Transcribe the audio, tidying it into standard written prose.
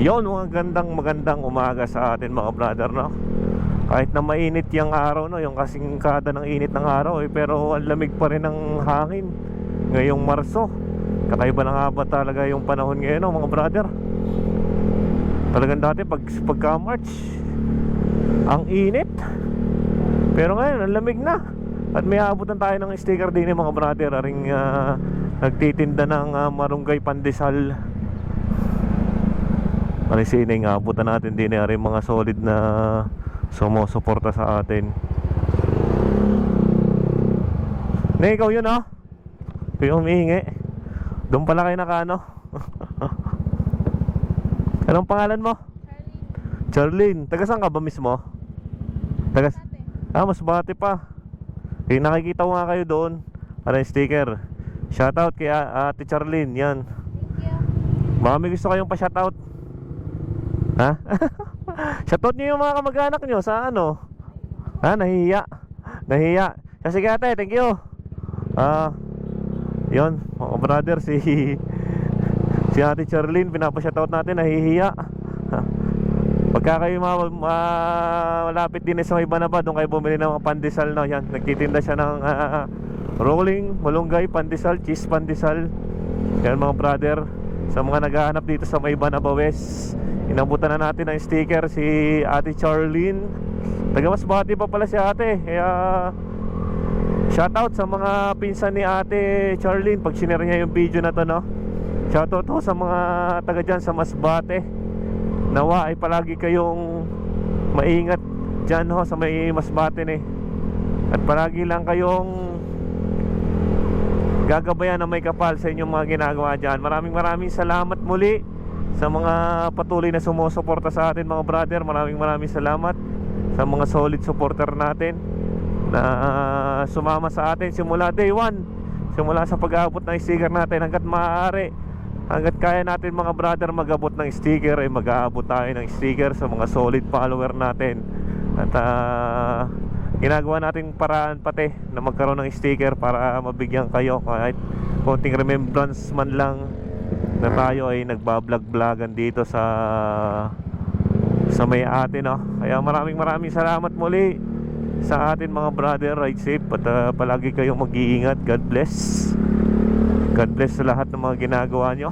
Yon, mga magandang umaga sa atin mga brother, no? Kahit na mainit yung araw, no? Yung kasingkada ng init ng araw, pero ang lamig pa rin ng hangin ngayong Marso. Kakaiba na nga ba talaga yung panahon ngayon, no, mga brother? Talagang dati pagka March ang init, pero ngayon ang lamig na. At may abutan tayo ng sticker din, mga brother. Aring nagtitinda ng marunggay pandesal. Sini nga abutan natin din rin mga solid na sumusuporta sa atin. Na ikaw yun, oh. Ikaw yung humihingi. Doon pala kayo nakano. Anong pangalan mo? Charlene. Taga saan ka ba mismo? Taga Masbate pa. Nakikita ko nga kayo doon. Ano yung sticker? Shoutout kay Ate Charlene. Yan. Baka may gusto kayong pa-shoutout. Ha? Shoutout nyo yung mga kamag-anak nyo sa ano? Ha? Nahihiya. Sige ate, thank you. Yun, mga brother, si Ate Charlene, pinapa-shoutout natin. Nahihiya. Pagka kayo malapit din sa may Banaba, doon kayo bumili ng mga pandesal na yan. Nagtitinda siya ng rolling, malunggay, pandesal, cheese pandesal. Yan mga brother, sa mga naghahanap dito sa may Banaba West, inabutan na natin ang sticker si Ate Charlene. Taga Masbate pa pala si ate. Kaya shoutout sa mga pinsan ni Ate Charlene pag sinare niya yung video na to, no? Shoutout ho sa mga taga dyan sa Masbate. Nawa ay palagi kayong maingat dyan ho sa may Masbate, at palagi lang kayong gagabayan na may kapal sa inyong mga ginagawa dyan. Maraming salamat muli sa mga patuloy na sumusuporta sa atin, mga brother. Maraming salamat sa mga solid supporter natin na sumama sa atin simula day 1, simula sa pag-aabot ng sticker natin hanggat maaari. Hanggat kaya natin, mga brother, mag-abot ng sticker, ay mag-aabot tayo ng sticker sa mga solid follower natin. At ginagawa natin paraan pati na magkaroon ng sticker para mabigyan kayo kahit konting remembrance man lang na tayo ay nagbablog-vlogan dito sa may atin, no? Kaya maraming salamat muli sa atin, mga brother. Ride safe at palagi kayong mag-iingat. God bless sa lahat ng mga ginagawa nyo.